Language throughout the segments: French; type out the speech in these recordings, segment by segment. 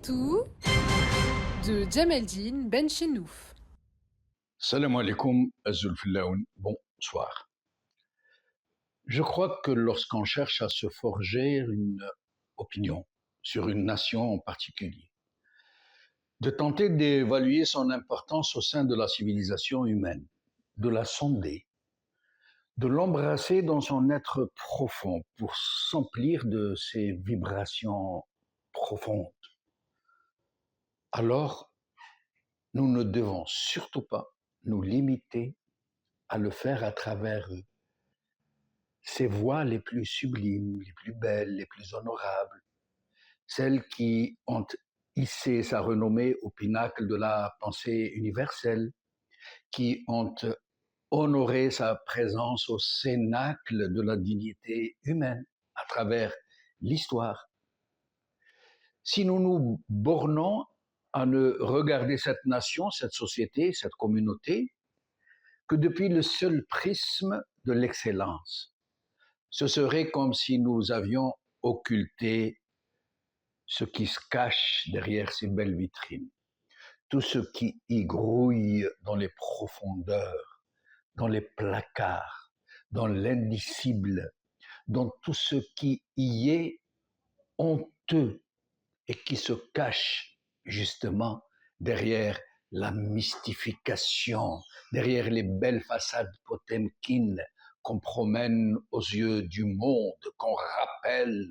Tout de Djemeldine Benchenouf. Salam alaikum, Azulfillaoun, bonsoir. Je crois que lorsqu'on cherche à se forger une opinion sur une nation en particulier, de tenter d'évaluer son importance au sein de la civilisation humaine, de la sonder, de l'embrasser dans son être profond pour s'emplir de ses vibrations profondes, alors nous ne devons surtout pas nous limiter à le faire à travers ces voix les plus sublimes, les plus belles, les plus honorables, celles qui ont hissé sa renommée au pinacle de la pensée universelle, qui ont honoré sa présence au cénacle de la dignité humaine à travers l'histoire. Si nous nous bornons à ne regarder cette nation, cette société, cette communauté, que depuis le seul prisme de l'excellence, ce serait comme si nous avions occulté ce qui se cache derrière ces belles vitrines, tout ce qui y grouille dans les profondeurs, dans les placards, dans l'indicible, dans tout ce qui y est honteux et qui se cache justement derrière la mystification, derrière les belles façades potemkines qu'on promène aux yeux du monde, qu'on rappelle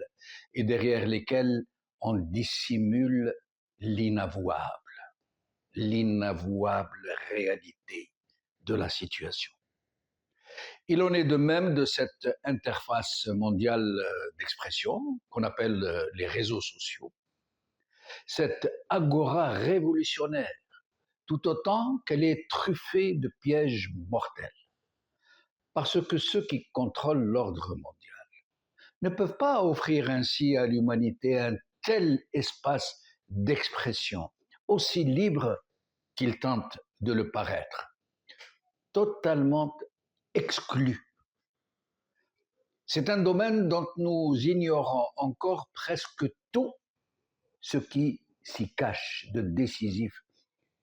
et derrière lesquelles on dissimule l'inavouable réalité de la situation. Il en est de même de cette interface mondiale d'expression qu'on appelle les réseaux sociaux, cette agora révolutionnaire, tout autant qu'elle est truffée de pièges mortels. Parce que ceux qui contrôlent l'ordre mondial ne peuvent pas offrir ainsi à l'humanité un tel espace d'expression, aussi libre qu'ils tentent de le paraître, totalement exclu. C'est un domaine dont nous ignorons encore presque tout ce qui s'y cache de décisif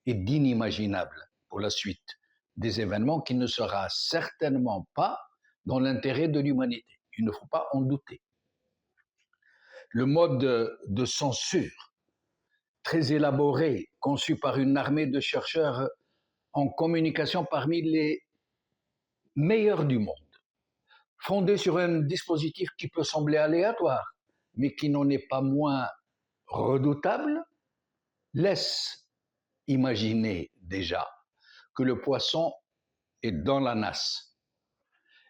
et d'inimaginable pour la suite des événements qui ne sera certainement pas dans l'intérêt de l'humanité. Il ne faut pas en douter. Le mode de censure, très élaboré, conçu par une armée de chercheurs en communication parmi les meilleurs du monde, fondé sur un dispositif qui peut sembler aléatoire, mais qui n'en est pas moins redoutable, laisse imaginer déjà que le poisson est dans la nasse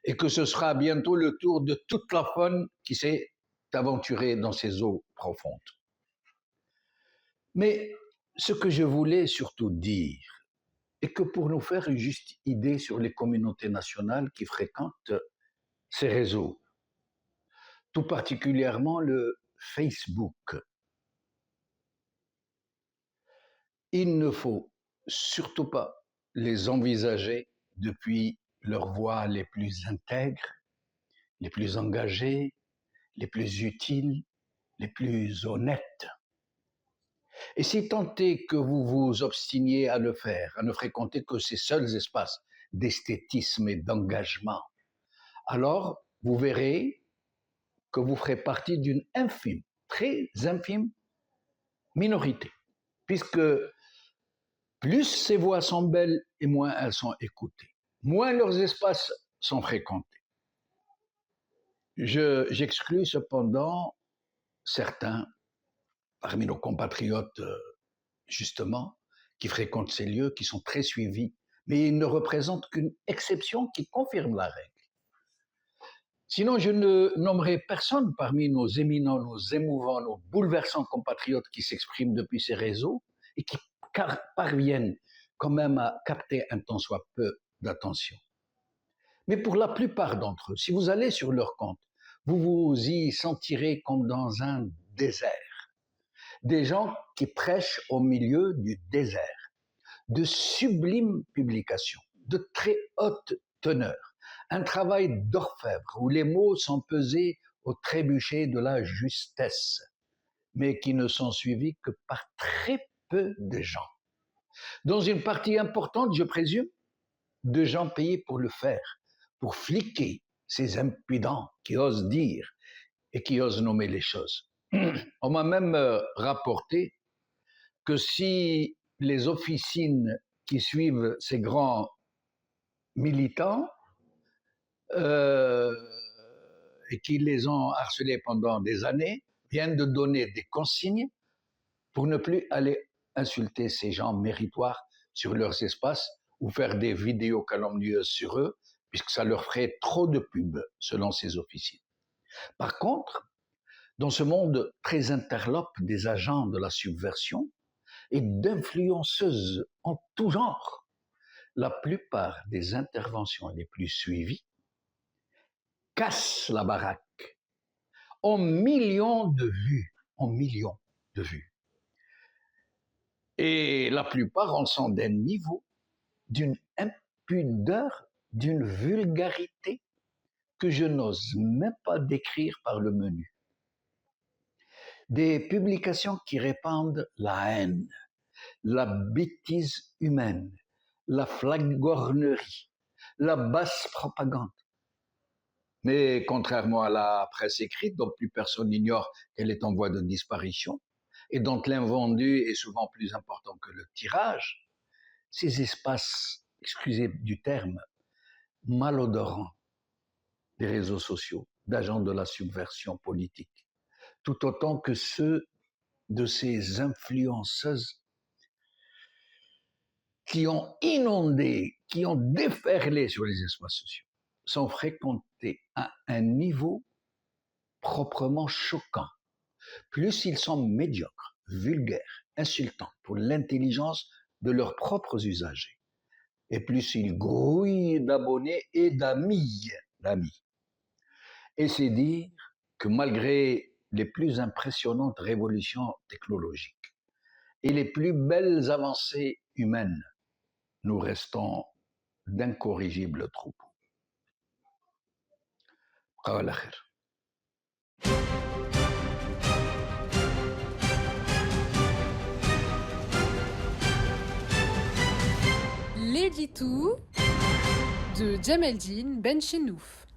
et que ce sera bientôt le tour de toute la faune qui s'est aventurée dans ces eaux profondes. Mais ce que je voulais surtout dire est que pour nous faire une juste idée sur les communautés nationales qui fréquentent ces réseaux, tout particulièrement le Facebook, il ne faut surtout pas les envisager depuis leurs voies les plus intègres, les plus engagées, les plus utiles, les plus honnêtes. Et si tant est que vous vous obstiniez à le faire, à ne fréquenter que ces seuls espaces d'esthétisme et d'engagement, alors vous verrez que vous ferez partie d'une infime, très infime minorité, puisque plus ces voix sont belles et moins elles sont écoutées, moins leurs espaces sont fréquentés. J'exclus cependant certains parmi nos compatriotes, justement, qui fréquentent ces lieux, qui sont très suivis, mais ils ne représentent qu'une exception qui confirme la règle. Sinon, je ne nommerai personne parmi nos éminents, nos émouvants, nos bouleversants compatriotes qui s'expriment depuis ces réseaux et qui parviennent quand même à capter un tant soit peu d'attention. Mais pour la plupart d'entre eux, si vous allez sur leur compte, vous vous y sentirez comme dans un désert. Des gens qui prêchent au milieu du désert, de sublimes publications, de très haute teneur, un travail d'orfèvre où les mots sont pesés au trébuchet de la justesse, mais qui ne sont suivis que par très peu de gens. Dans une partie importante, je présume, de gens payés pour le faire, pour fliquer ces impudents qui osent dire et qui osent nommer les choses. On m'a même rapporté que si les officines qui suivent ces grands militants et qui les ont harcelés pendant des années viennent de donner des consignes pour ne plus aller insulter ces gens méritoires sur leurs espaces ou faire des vidéos calomnieuses sur eux, puisque ça leur ferait trop de pub, selon ces officiers. Par contre, dans ce monde très interlope des agents de la subversion et d'influenceuses en tout genre, la plupart des interventions les plus suivies cassent la baraque en millions de vues, Et la plupart en sont d'un niveau, d'une impudeur, d'une vulgarité que je n'ose même pas décrire par le menu. Des publications qui répandent la haine, la bêtise humaine, la flagornerie, la basse propagande. Mais contrairement à la presse écrite, dont plus personne n'ignore qu'elle est en voie de disparition, et dont l'invendu est souvent plus important que le tirage, ces espaces, excusez du terme, malodorants des réseaux sociaux, d'agents de la subversion politique, tout autant que ceux de ces influenceuses qui ont inondé, qui ont déferlé sur les espaces sociaux, sont fréquentés à un niveau proprement choquant. Plus ils sont médiocres, vulgaires, insultants pour l'intelligence de leurs propres usagers, et plus ils grouillent d'abonnés et d'amis. Et c'est dire que malgré les plus impressionnantes révolutions technologiques et les plus belles avancées humaines, nous restons d'incorrigibles troupeaux. قال خير. L'édito de Djemeldine Benchenouf.